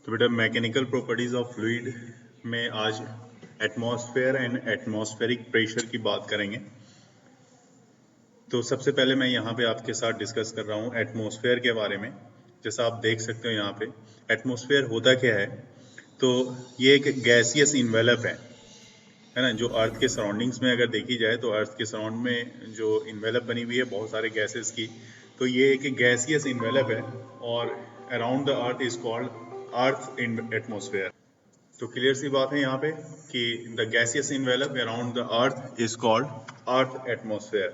तो बेटा mechanical properties of fluid में आज एटमॉस्फेयर एंड एटमॉस्फेरिक प्रेशर की बात करेंगे। तो सबसे पहले मैं यहाँ पे आपके साथ डिस्कस कर रहा हूँ एटमॉस्फेयर के बारे में। जैसा आप देख सकते हो यहाँ पे एटमॉस्फेयर होता क्या है, तो ये एक गैसियस इन्वेलप है ना। जो अर्थ के सराउंडिंग्स में अगर देखी जाए तो अर्थ के सराउंड में जो इन्वेलप बनी हुई है बहुत सारे गैसेस की, तो ये एक गैसियस इन्वेलप है और around the earth is called earth in atmosphere. तो क्लियर सी बात है यहाँ पे कि the gaseous envelope around the earth is called earth atmosphere.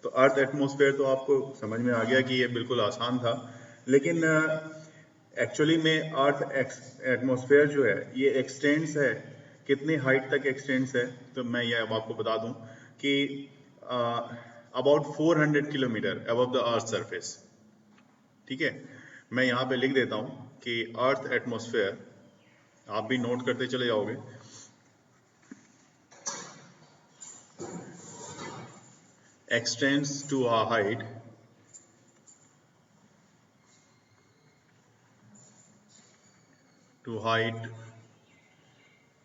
तो अर्थ एटमॉस्फेयर तो आपको समझ में आ गया कि ये बिल्कुल आसान था, लेकिन एक्चुअली में अर्थ एटमॉस्फेयर जो है ये एक्सटेंड्स है, कितनी हाइट तक एक्सटेंड्स है, तो मैं ये अब आपको बता दूं कि about 400 kilometre above the earth surface. ठीक है, मैं यहाँ पे लिख देता हूँ कि अर्थ एटमॉस्फेयर, आप भी नोट करते चले जाओगे। Extends to a height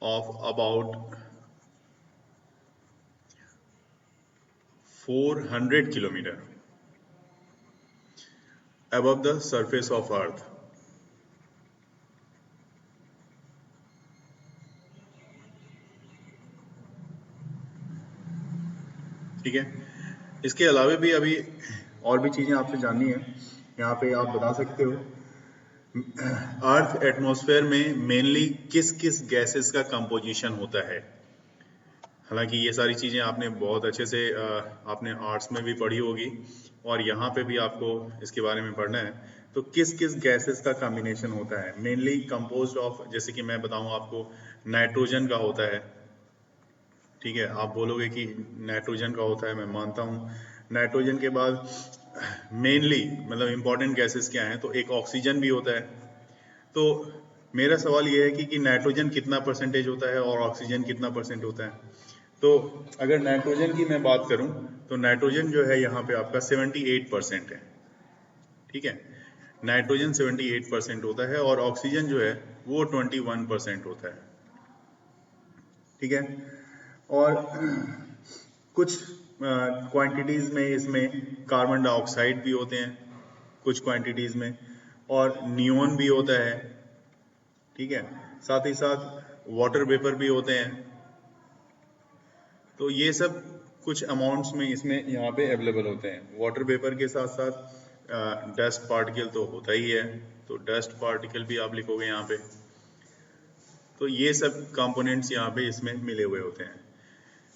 of about 400 kilometer above the surface of earth। ठीक है, इसके अलावा भी अभी और भी चीजें आपसे जाननी है, यहाँ पे आप बता सकते हो अर्थ एटमॉस्फेयर में मेनली किस किस गैसेस का कंपोजिशन होता है। हालांकि ये सारी चीज़ें आपने बहुत अच्छे से आपने आर्ट्स में भी पढ़ी होगी और यहाँ पे भी आपको इसके बारे में पढ़ना है। तो किस किस गैसेस का कॉम्बिनेशन होता है, मेनली कंपोज्ड ऑफ, जैसे कि मैं बताऊँ आपको, नाइट्रोजन का होता है। ठीक है, आप बोलोगे कि नाइट्रोजन का होता है, मैं मानता हूँ। नाइट्रोजन के बाद मेनली मतलब इंपॉर्टेंट गैसेस क्या हैं, तो एक ऑक्सीजन भी होता है। तो मेरा सवाल ये है कि नाइट्रोजन कितना परसेंटेज होता है और ऑक्सीजन कितना परसेंट होता है। तो अगर नाइट्रोजन की मैं बात करूं तो नाइट्रोजन जो है यहाँ पे आपका 78% है। ठीक है, नाइट्रोजन 78% होता है और ऑक्सीजन जो है वो 21% होता है। ठीक है, और कुछ क्वांटिटीज में इसमें कार्बन डाइऑक्साइड भी होते हैं कुछ क्वांटिटीज में, और नियोन भी होता है। ठीक है, साथ ही साथ वाटर वेपर भी होते हैं। तो ये सब कुछ अमाउंट्स में इसमें यहाँ पे अवेलेबल होते हैं। वाटर वेपर के साथ साथ डस्ट पार्टिकल तो होता ही है, तो डस्ट पार्टिकल भी आप लिखोगे यहाँ पे। तो ये सब कंपोनेंट्स यहाँ पे इसमें मिले हुए होते हैं।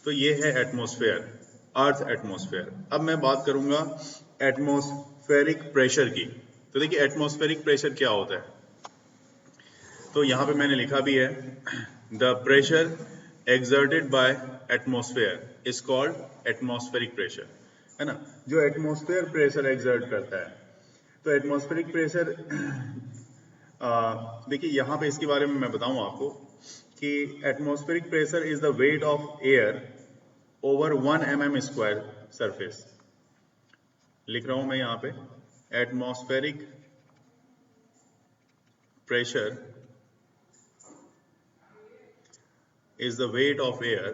तो ये है एटमॉस्फेयर, अर्थ एटमॉस्फेयर। अब मैं बात करूंगा एटमॉस्फेरिक प्रेशर की। तो देखिए एटमॉस्फेरिक प्रेशर क्या होता है, तो यहाँ पे मैंने लिखा भी है, the pressure exerted by atmosphere is called atmospheric pressure, है ना। जो एटमॉस्फेयर प्रेशर एक्सर्ट करता है, तो एटमॉस्फेरिक प्रेशर देखिए यहाँ पे इसके बारे में मैं बताऊं आपको कि atmospheric pressure is the weight of air over 1 mm square surface. लिख रहा हूं मैं यहाँ पे, atmospheric pressure is the weight of air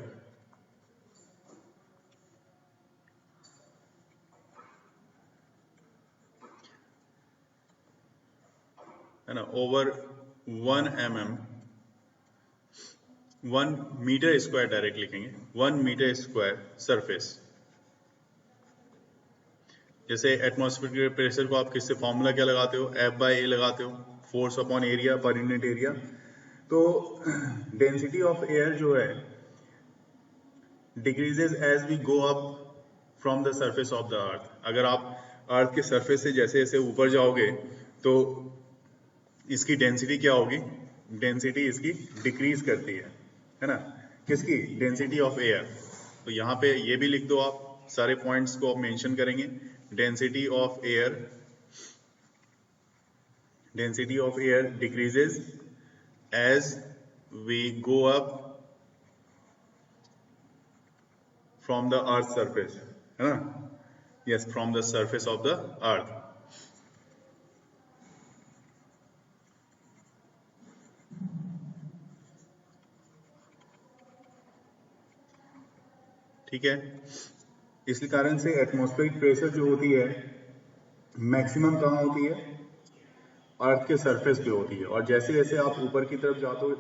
है ना over 1 mm 1 metre square, direct लिखेंगे 1 मीटर स्क्वायर सरफेस। जैसे एटमॉस्फेरिक प्रेशर को आप किससे फॉर्मूला क्या लगाते हो, F/A लगाते हो, फोर्स अपॉन एरिया पर यूनिट एरिया। तो डेंसिटी ऑफ एयर जो है decreases as we go up from the surface of the earth. अगर आप अर्थ के सरफेस से जैसे जैसे ऊपर जाओगे तो इसकी डेंसिटी क्या होगी, डेंसिटी इसकी डिक्रीज करती है ना। किसकी, डेंसिटी ऑफ एयर। तो यहाँ पे ये भी लिख दो, आप सारे पॉइंट्स को आप मेंशन करेंगे। Density of air decreases as we go up from the earth surface, है ना। Yes, from the surface of the earth. ठीक है। इसी कारण से एटमॉस्फेरिक प्रेशर जो होती है मैक्सिमम कहाँ होती है, अर्थ के सरफेस पे होती है, और जैसे जैसे आप ऊपर की तरफ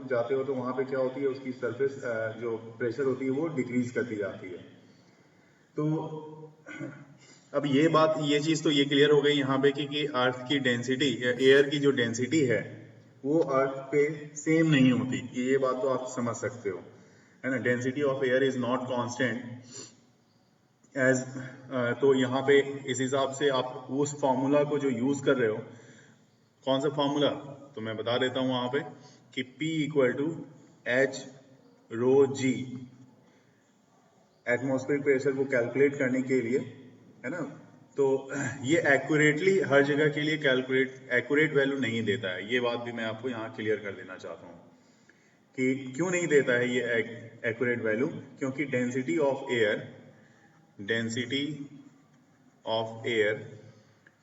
जाते हो तो वहां पे क्या होती है, उसकी सरफेस जो प्रेशर होती है वो डिक्रीज करती जाती है। तो अब ये चीज तो ये क्लियर हो गई यहाँ पे कि अर्थ की डेंसिटी या एयर की जो डेंसिटी है वो अर्थ पे सेम नहीं होती, ये बात तो आप समझ सकते हो, है ना। Density of air is not constant as, तो यहाँ पे इस हिसाब से आप उस फॉर्मूला को जो यूज कर रहे हो, कौन सा फॉर्मूला, तो मैं बता देता हूं वहां पे कि P equal to H rho G, atmospheric pressure को कैलकुलेट करने के लिए, है ना। तो ये एक्यूरेटली हर जगह के लिए एक्यूरेट वैल्यू नहीं देता है, ये बात भी मैं आपको यहाँ क्लियर कर देना चाहता हूँ कि क्यों नहीं देता है ये एक्यूरेट वैल्यू, क्योंकि डेंसिटी ऑफ एयर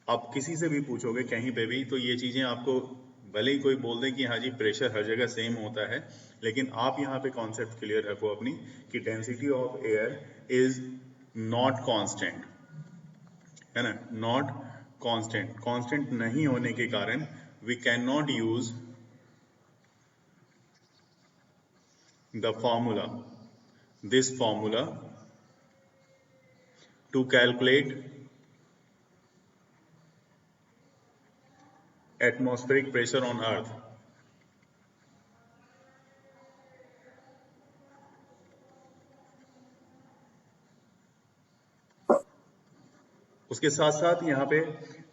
आप किसी से भी पूछोगे कहीं पे भी, तो ये चीजें आपको भले ही कोई बोल दे कि हाँ जी प्रेशर हर जगह सेम होता है, लेकिन आप यहाँ पे कॉन्सेप्ट क्लियर रखो अपनी कि density of air is not constant, है ना, नॉट कांस्टेंट। कांस्टेंट नहीं होने के कारण we can not use the formula, this formula to calculate atmospheric pressure on earth। उसके साथ साथ यहाँ पे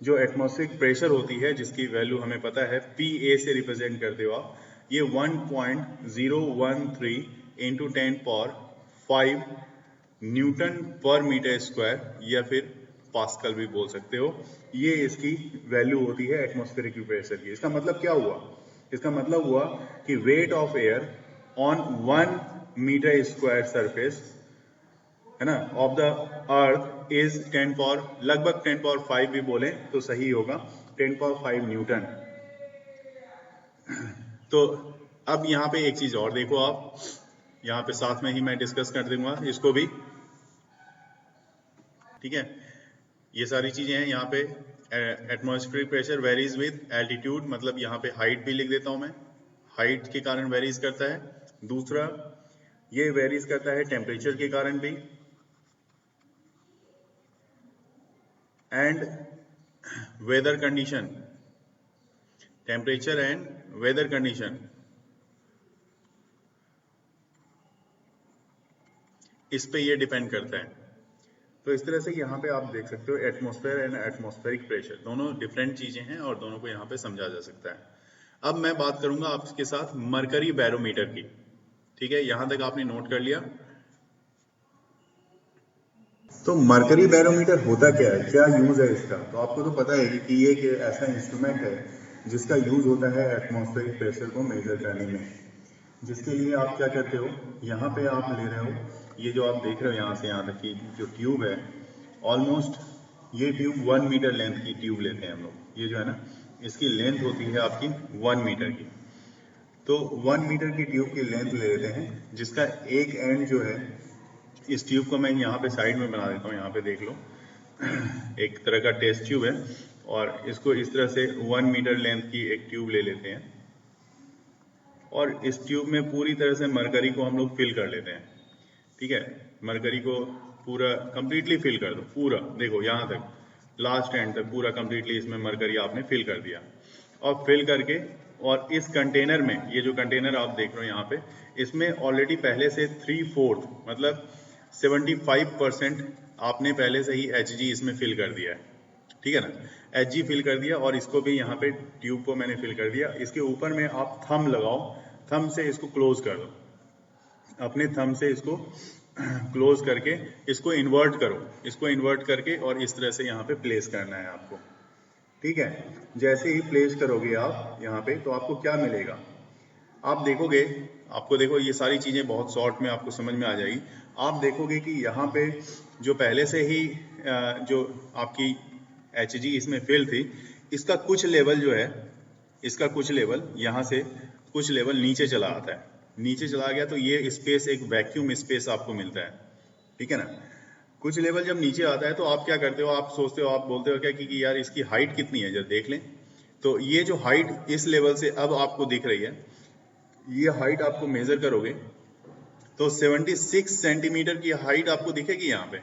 जो एटमॉस्फेरिक प्रेशर होती है जिसकी वैल्यू हमें पता है PA से रिप्रेजेंट करते हो आप, ये 1.013 इंटू 10⁵ न्यूटन पर मीटर स्क्वायर या फिर पास्कल भी बोल सकते हो, ये इसकी वैल्यू होती है एटमॉस्फेरिक प्रेशर की। इसका मतलब क्या हुआ, इसका मतलब हुआ कि weight of air on 1 metre square surface, है ना, ऑफ द अर्थ इज लगभग 10⁵ भी बोले तो सही होगा, 10⁵ न्यूटन। तो अब यहाँ पे एक चीज और देखो आप, यहाँ पे साथ में ही मैं डिस्कस कर दूंगा इसको भी, ठीक है। ये सारी चीजें हैं यहाँ पे। Atmospheric pressure varies with altitude, मतलब यहाँ पे हाइट भी लिख देता हूं मैं, हाइट के कारण वेरीज करता है। दूसरा ये वेरीज करता है टेम्परेचर के कारण भी, and weather condition, temperature and weather condition, इस पे ये डिपेंड करता है। तो इस तरह से यहाँ पे आप देख सकते हो एटमॉस्फेयर एंड एटमॉस्फेरिक प्रेशर दोनों डिफरेंट चीजें हैं और दोनों को यहाँ पे समझा जा सकता है। अब मैं बात करूंगा आपके साथ मरकरी बैरोमीटर की, ठीक है, यहां तक आपने नोट कर लिया। तो मरकरी बैरोमीटर होता क्या है, क्या यूज है इसका, तो आपको तो पता है कि ये एक ऐसा इंस्ट्रूमेंट है जिसका यूज होता है एटमॉस्फेरिक प्रेशर को मेजर करने में, जिसके लिए आप क्या करते हो, यहाँ पे आप ले रहे हो, ये जो आप देख रहे हो यहाँ से यहाँ तक की जो ट्यूब है, ऑलमोस्ट ये ट्यूब 1 मीटर लेंथ की ट्यूब लेते हैं हम लोग, ये जो है ना इसकी लेंथ होती है आपकी 1 मीटर की। तो 1 मीटर की ट्यूब की लेंथ ले लेते हैं, जिसका एक एंड जो है, इस ट्यूब को मैं यहाँ पे साइड में बना देता हूँ, यहाँ पे देख लो एक तरह का टेस्ट ट्यूब है, और इसको इस तरह से 1 मीटर लेंथ की एक ट्यूब ले लेते हैं, और इस ट्यूब में पूरी तरह से मरकरी को हम लोग फिल कर लेते हैं, ठीक है। मरकरी को पूरा कंप्लीटली फिल कर दो, पूरा देखो यहाँ तक लास्ट एंड तक पूरा कंप्लीटली इसमें मरकरी आपने फिल कर दिया, और फिल करके, और इस कंटेनर में, ये जो कंटेनर आप देख रहे हो यहाँ पे, इसमें ऑलरेडी पहले से 3/4 मतलब 75% आपने पहले से ही Hg इसमें फिल कर दिया है, ठीक है ना, Hg फिल कर दिया, और इसको भी यहाँ पे ट्यूब को मैंने फिल कर दिया। इसके ऊपर में आप थंब लगाओ, थंब से इसको क्लोज कर दो, अपने थंब से इसको क्लोज करके इसको इन्वर्ट करो, इसको इन्वर्ट करके और इस तरह से यहाँ पे प्लेस करना है आपको, ठीक है। जैसे ही प्लेस करोगे आप यहाँ पे, तो आपको क्या मिलेगा, आप देखोगे, आपको देखो ये सारी चीजें बहुत शॉर्ट में आपको समझ में आ जाएगी। आप देखोगे कि यहाँ पे जो पहले से ही जो आपकी Hg इसमें फिल थी, इसका कुछ लेवल जो है, इसका कुछ लेवल यहाँ से कुछ लेवल नीचे चला आता है, नीचे चला गया तो ये स्पेस एक वैक्यूम स्पेस आपको मिलता है, ठीक है ना। कुछ लेवल जब नीचे आता है तो आप क्या करते हो, आप सोचते हो, आप बोलते हो क्या कि यार इसकी हाइट कितनी है, जरा देख लें। तो ये जो हाइट इस लेवल से अब आपको दिख रही है, ये हाइट आपको मेजर करोगे तो 76 सेंटीमीटर की हाइट आपको दिखेगी यहाँ पे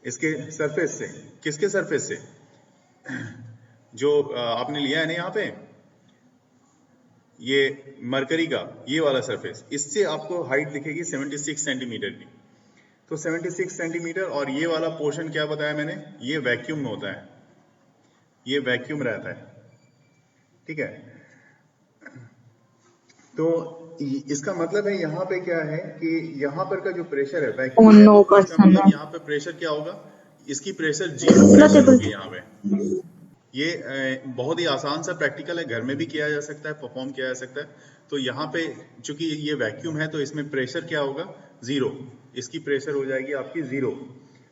इसके सरफेस से। किसके सरफेस से? जो आपने लिया है ना यहाँ पे, ये मरकरी का ये वाला सरफेस, इससे आपको हाइट दिखेगी 76 सेंटीमीटर की। तो 76 सेंटीमीटर, और ये वाला पोर्शन क्या बताया मैंने, ये वैक्यूम में होता है, ये वैक्यूम रहता है, ठीक है। तो इसका मतलब है यहाँ पे क्या है कि यहाँ पर का जो प्रेशर है वैक्यूम है, तो इसका मतलब यहाँ पे प्रेशर क्या होगा, इसकी प्रेशर 0 प्रेशर होगी यहाँ पे। ये बहुत ही आसान सा प्रैक्टिकल है, घर में भी किया जा सकता है, परफॉर्म किया जा सकता है। तो यहाँ पे चूंकि ये वैक्यूम है तो इसमें प्रेशर क्या होगा, 0, इसकी प्रेशर हो जाएगी आपकी 0।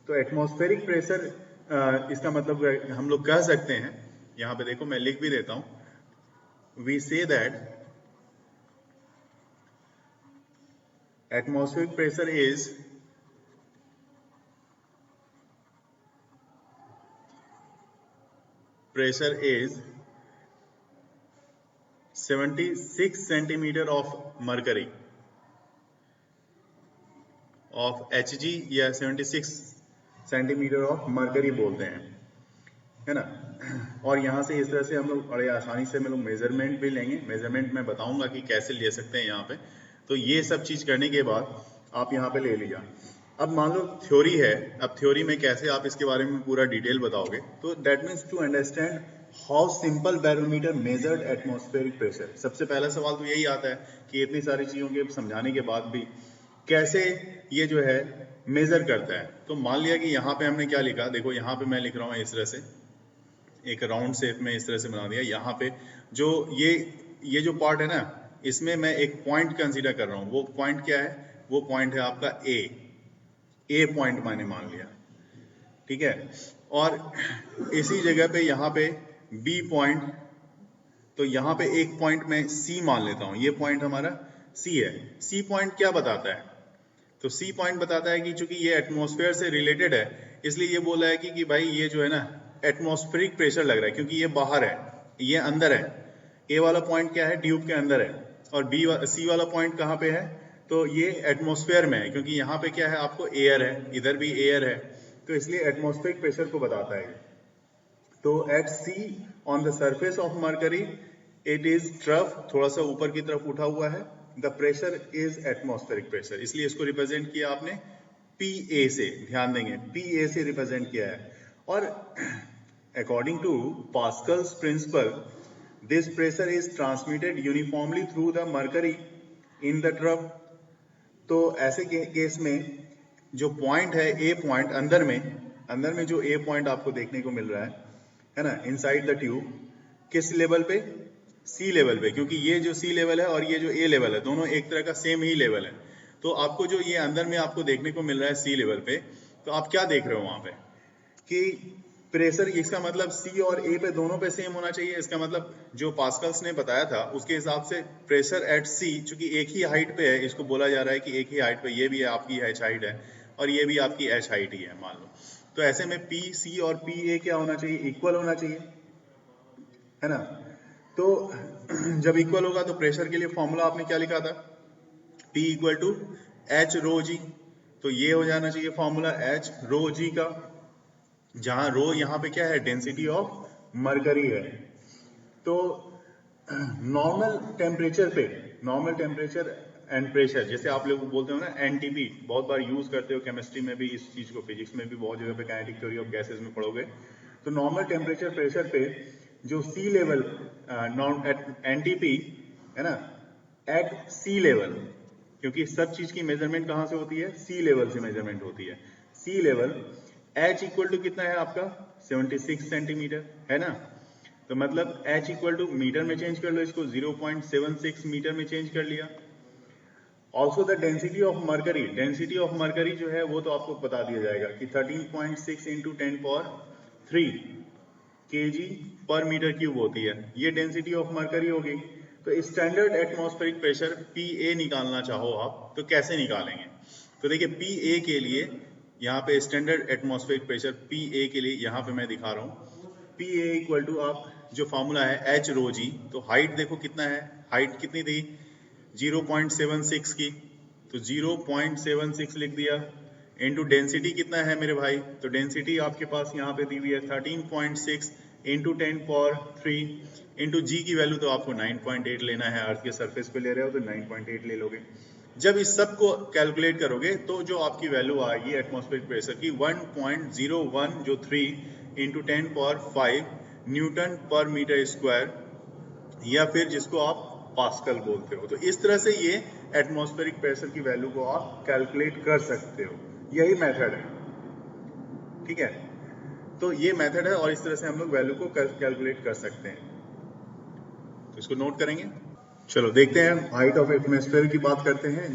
तो एटमॉस्फेरिक प्रेशर, इसका मतलब हम लोग कह सकते हैं, यहाँ पे देखो मैं लिख भी देता हूँ, we say that atmospheric pressure is pressure is 76 centimeter of mercury of Hg, या 76 सेंटीमीटर ऑफ मरकरी बोलते हैं, है ना। और यहाँ से इस तरह से हम लोग बड़े आसानी से हम लोग मेजरमेंट भी लेंगे, मेजरमेंट मैं बताऊंगा कि कैसे ले सकते हैं यहाँ पे। तो ये सब चीज करने के बाद आप यहाँ पे ले लिया। अब मान लो थ्योरी है, अब थ्योरी में कैसे आप इसके बारे में पूरा डिटेल बताओगे, तो that means to understand how simple barometer measured atmospheric pressure. सबसे पहला सवाल तो यही आता है कि इतनी सारी चीजों के समझाने के बाद भी कैसे ये जो है मेजर करता है। तो मान लिया कि यहाँ पे हमने क्या लिखा, देखो यहाँ पे मैं लिख रहा हूँ इस तरह से, एक राउंड शेप में इस तरह से बना दिया। यहाँ पे जो ये जो पार्ट है ना, इसमें मैं एक पॉइंट कंसीडर कर रहा हूँ। वो पॉइंट क्या है, वो पॉइंट है आपका ए पॉइंट मैंने मान लिया, ठीक है। और इसी जगह पे यहाँ पे बी पॉइंट, तो यहाँ पे एक पॉइंट मैं सी मान लेता हूँ, ये पॉइंट हमारा सी है। सी पॉइंट क्या बताता है, तो सी पॉइंट बताता है कि चूंकि ये एटमॉस्फेयर से रिलेटेड है, इसलिए ये बोला है कि भाई ये जो है ना एटमॉस्फेरिक प्रेशर लग रहा है, क्योंकि ये बाहर है, ये अंदर है। ए वाला पॉइंट क्या है, ट्यूब के अंदर है, और सी वाला पॉइंट कहाँ पे है, तो ये एटमॉस्फेयर में है, क्योंकि यहाँ पे क्या है आपको एयर है, इधर भी एयर है, तो इसलिए एटमॉस्फेरिक प्रेशर को बताता है। तो at sea on the surface of mercury it is trough, थोड़ा सा ऊपर की तरफ उठा हुआ है, the pressure is atmospheric pressure, इसलिए इसको रिप्रेजेंट किया आपने PA से, ध्यान देंगे PA से रिप्रेजेंट किया है। और according to Pascal's principle this pressure is transmitted uniformly through the mercury in the trough. तो ऐसे केस में जो पॉइंट है ए पॉइंट अंदर में जो ए पॉइंट आपको देखने को मिल रहा है ना, इनसाइड द ट्यूब, किस लेवल पे, सी लेवल पे, क्योंकि ये जो सी लेवल है और ये जो ए लेवल है दोनों एक तरह का सेम ही लेवल है। तो आपको जो ये अंदर में आपको देखने को मिल रहा है सी लेवल पे, तो आप क्या देख रहे हो वहां पे कि प्रेशर, इसका मतलब सी और ए पे दोनों पे सेम होना चाहिए। इसका मतलब जो पास्कल्स ने बताया था उसके हिसाब से प्रेशर एट सी, चूंकि एक ही हाइट पे है, इसको बोला जा रहा है कि एक ही हाइट पे, ये भी आपकी एच हाइट है और ये भी आपकी एच हाइट ही है मान लो, तो ऐसे में पी सी और पी ए क्या होना चाहिए, इक्वल होना चाहिए, है ना। तो जब इक्वल होगा तो प्रेशर के लिए फॉर्मूला आपने क्या लिखा था, P equal to H rho जी, तो ये हो जाना चाहिए फॉर्मूला एच रो जी का, जहां रो यहाँ पे क्या है, डेंसिटी ऑफ मरकरी है। तो नॉर्मल टेम्परेचर एंड प्रेशर, जैसे आप लोग बोलते हो ना एनटीपी, बहुत बार यूज करते हो केमिस्ट्री में भी इस चीज को, फिजिक्स में भी बहुत जगह पे काइनेटिक थ्योरी ऑफ गैसेस में पढ़ोगे। तो नॉर्मल टेम्परेचर प्रेशर पे जो सी लेवल एनटीपी है ना, एट सी लेवल, क्योंकि सब चीज की मेजरमेंट कहां से होती है, सी लेवल से मेजरमेंट होती है। सी लेवल एच इक्वल टू कितना है आपका 76 सेंटीमीटर, है ना। तो मतलब एच इक्वल टू मीटर में चेंज कर लो इसको, 0.76 मीटर में चेंज कर लिया। Also the density of mercury, density of mercury जो है वो तो आपको बता दिया जाएगा कि 13.6 इंटू 10⁻³ kg पर मीटर क्यूब होती है, ये डेंसिटी ऑफ मरकरी होगी। तो स्टैंडर्ड एटमॉस्फेरिक प्रेशर PA निकालना चाहो आप तो कैसे निकालेंगे, तो देखिए पी ए के लिए यहाँ पे standard atmospheric pressure P A के लिए यहाँ पे मैं दिखा रहा हूँ पी ए इक्वल टू आप जो फॉर्मूला है एच रो जी, तो हाइट देखो कितना है, हाइट कितनी थी 0.76 की, तो 0.76 लिख दिया, इनटू डेंसिटी कितना है मेरे भाई, तो डेंसिटी आपके पास यहाँ पे दी हुई है 13.6 इंटू 10⁻³ इंटू जी की वैल्यू तो आपको 9.8 लेना है, अर्थ के सरफेस पे ले रहे हो तो 9.8 ले लोगे। जब इस सब को कैलकुलेट करोगे तो जो आपकी वैल्यू आएगी एटमॉस्फेरिक प्रेशर की 1.01 जो 3 इंटू 10⁻⁵ न्यूटन पर मीटर स्क्वायर, या फिर जिसको आप पास्कल बोलते हो। तो इस तरह से ये एटमॉस्फेरिक प्रेशर की वैल्यू को आप कैलकुलेट कर सकते हो, यही मेथड है, ठीक है। तो ये मेथड है और इस तरह से हम लोग वैल्यू को कैलकुलेट कर सकते हैं, तो इसको नोट करेंगे। चलो देखते हैं हाइट ऑफ एटमॉस्फेयर की बात करते हैं।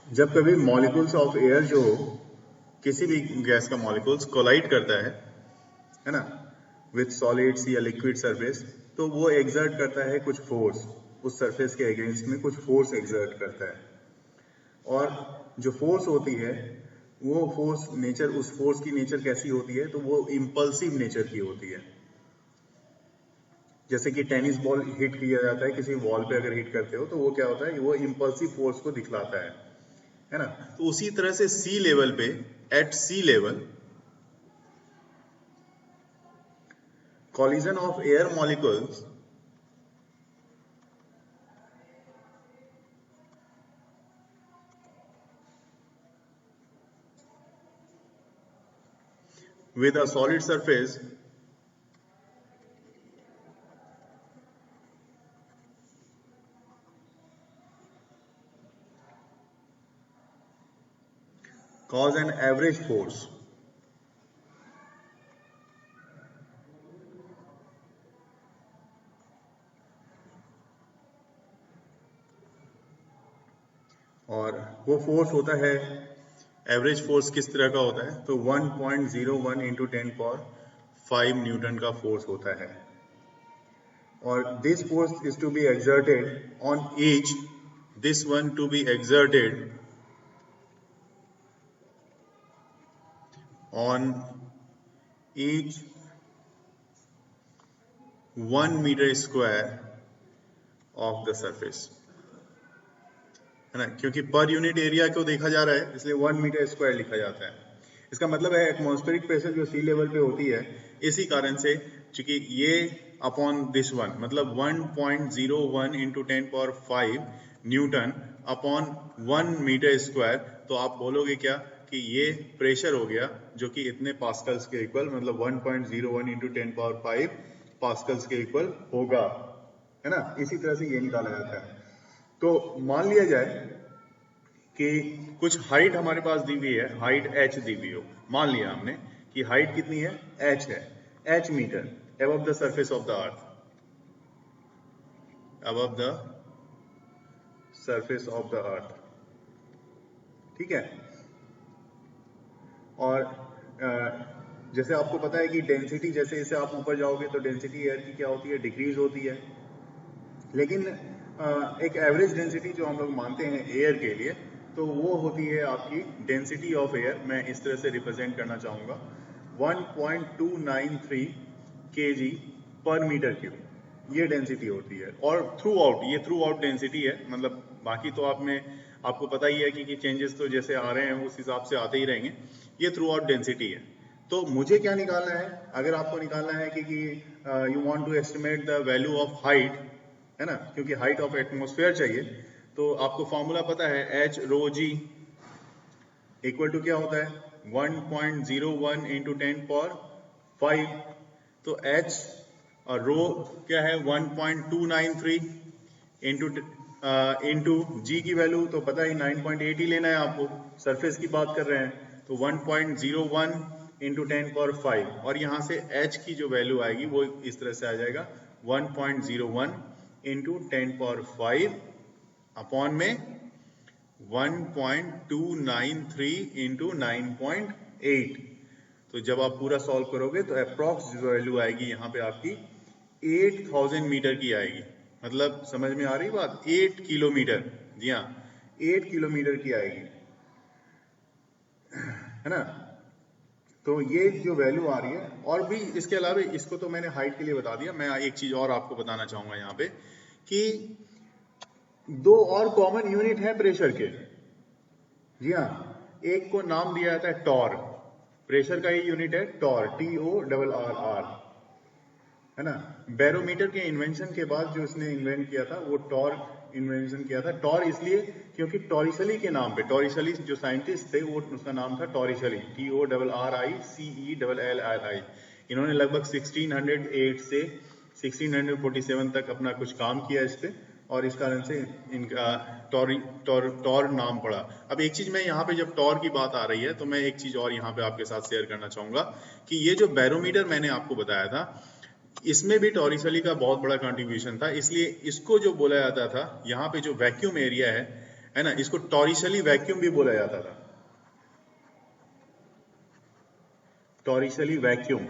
जब कभी मॉलिक्यूल्स ऑफ एयर जो किसी भी गैस का मॉलिक्यूल्स कोलाइड करता है ना, विथ सॉलिड्स या लिक्विड सरफेस, तो वो एग्जर्ट करता है कुछ फोर्स, उस सरफेस के अगेंस्ट में कुछ फोर्स एग्जर्ट करता है, और जो फोर्स होती है वो फोर्स नेचर, उस फोर्स की नेचर कैसी होती है, तो वो इम्पल्सिव नेचर की होती है। जैसे कि टेनिस बॉल हिट किया जाता है किसी वॉल पे, अगर हिट करते हो तो वो क्या होता है, वो इम्पल्सिव फोर्स को दिखलाता है ना। तो उसी तरह से सी लेवल पे, at sea level, collision of air molecules with a solid surface cause an average force और वो फोर्स होता है, एवरेज फोर्स किस तरह का होता है, तो 1.01 इंटू 10⁵ न्यूटन का फोर्स होता है, और this force is to be exerted on each, this one to be exerted on each 1 meter square of the surface, है ना, क्योंकि पर यूनिट एरिया को देखा जा रहा है इसलिए 1 मीटर स्क्वायर लिखा जाता है। इसका मतलब है एटमॉस्फेरिक प्रेशर जो सी लेवल पे होती है, इसी कारण से चूंकि ये अपॉन दिस वन, मतलब 1.01 into 10⁵ newton upon 1 metre square, तो आप बोलोगे क्या कि ये प्रेशर हो गया जो कि इतने पास्कल्स के इक्वल, मतलब 1.01 इंटू 10⁵ पास्कल्स के इक्वल होगा, है ना। इसी तरह से ये निकाला जाता है। तो मान लिया जाए कि कुछ हाइट हमारे पास दी हुई है, हाइट h दी हुई हो, मान लिया हमने कि हाइट कितनी है, h है, h metre above the surface of the earth, above the surface of the earth, ठीक है। और जैसे आपको पता है कि डेंसिटी, जैसे जैसे आप ऊपर जाओगे तो डेंसिटी एयर की क्या होती है, डिक्रीज होती है, लेकिन एक एवरेज डेंसिटी जो हम लोग मानते हैं एयर के लिए, तो वो होती है आपकी डेंसिटी ऑफ एयर, मैं इस तरह से रिप्रेजेंट करना चाहूँगा 1.293 kg पर मीटर क्यूब, ये डेंसिटी होती है। और थ्रू आउट, ये थ्रू आउट डेंसिटी है, मतलब बाकी तो आपको पता ही है कि चेंजेस तो जैसे आ रहे हैं उस हिसाब से आते ही रहेंगे, ये थ्रू आउट डेंसिटी है। तो मुझे क्या निकालना है, अगर आपको निकालना है कि you want to estimate the value of height, है ना, क्योंकि हाइट ऑफ एटमॉस्फेयर चाहिए, तो आपको फॉर्मूला पता है H rho G equal to क्या होता है 1.01 इंटू 10⁵, तो एच और रो क्या है 1.293 इंटू जी की वैल्यू तो पता है 9.8 ही लेना है आपको, सरफेस की बात कर रहे हैं, तो 1.01 इंटू 10⁵, और यहाँ से h की जो वैल्यू आएगी वो इस तरह से आ जाएगा 1.01 इंटू 10⁵ अपॉन में 1.293 इंटू 9.8। तो जब आप पूरा सॉल्व करोगे तो अप्रॉक्स जो वैल्यू आएगी यहाँ पे आपकी 8000 मीटर की आएगी। मतलब समझ में आ रही बात, 8 किलोमीटर, जी हाँ 8 किलोमीटर की आएगी, है ना। तो ये जो वैल्यू आ रही है, और भी इसके अलावा इसको तो मैंने हाइट के लिए बता दिया। मैं एक चीज और आपको बताना चाहूंगा यहाँ पे कि दो और कॉमन यूनिट है प्रेशर के। जी हाँ, एक को नाम दिया जाता है टॉर, प्रेशर का ही यूनिट है टॉर, TORR, है ना। बैरोमीटर के इन्वेंशन के बाद जो इसने इन्वेंट किया था वो टॉर इन्वेंशन किया था। टॉर इसलिए क्योंकि टॉरिसली के नाम पे, टॉरिसली जो साइंटिस्ट थे वो उसका नाम था टॉरिसली, TORRICELLI। इन्होंने लगभग 1608 से 1647 तक अपना कुछ काम किया इस पे, और इस कारण से इनका टॉर नाम पड़ा। अब एक चीज मैं यहाँ पे, जब टॉर की बात आ रही है तो मैं एक चीज और यहाँ पे आपके साथ शेयर करना चाहूंगा कि ये जो बैरोमीटर मैंने आपको बताया था, इसमें भी टॉरिसली का बहुत बड़ा कंट्रीब्यूशन था। इसलिए इसको जो बोला जाता था, यहाँ पे जो वैक्यूम एरिया है ना, इसको टॉरिसली वैक्यूम भी बोला जाता था, टॉरिसली वैक्यूम,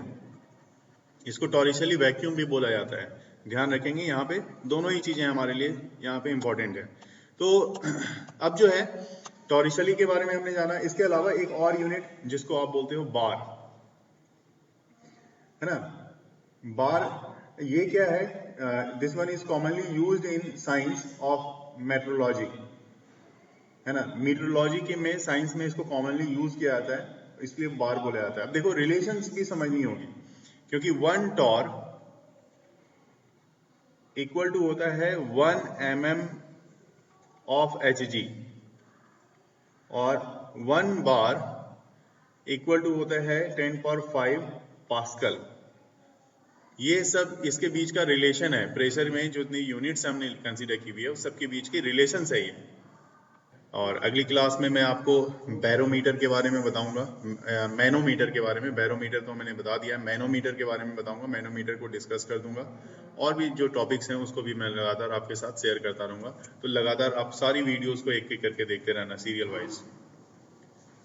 इसको टॉरिसली वैक्यूम भी बोला जाता है। ध्यान रखेंगे, यहाँ पे दोनों ही चीजें हमारे लिए यहाँ पे इंपॉर्टेंट है। तो अब जो है टॉरिसली के बारे में हमने जाना। इसके अलावा एक और यूनिट जिसको आप बोलते हो बार, है ना। बार ये क्या है? This one is commonly used in science of metrology, है ना। मीटरोलॉजी के में, साइंस में इसको कॉमनली यूज किया जाता है, इसलिए बार बोला जाता है। अब देखो रिलेशंस भी समझनी होगी, क्योंकि 1 टॉर इक्वल टू होता है 1 mm ऑफ Hg, और 1 बार इक्वल टू होता है 10⁵ पास्कल। ये सब इसके बीच का रिलेशन है। प्रेशर में जो इतनी यूनिट्स हमने कंसीडर की हुई है उस सबके बीच की रिलेशन है ये। और अगली क्लास में मैं आपको बैरोमीटर के बारे में बताऊंगा, मैनोमीटर के बारे में। बैरोमीटर तो मैंने बता दिया, मैनोमीटर के बारे में बताऊंगा, मैनोमीटर को डिस्कस कर दूंगा। और भी जो टॉपिक्स हैं उसको भी मैं लगातार आपके साथ शेयर करता रहूंगा। तो लगातार आप सारी वीडियोस को एक एक करके देखते रहना, सीरियल वाइज।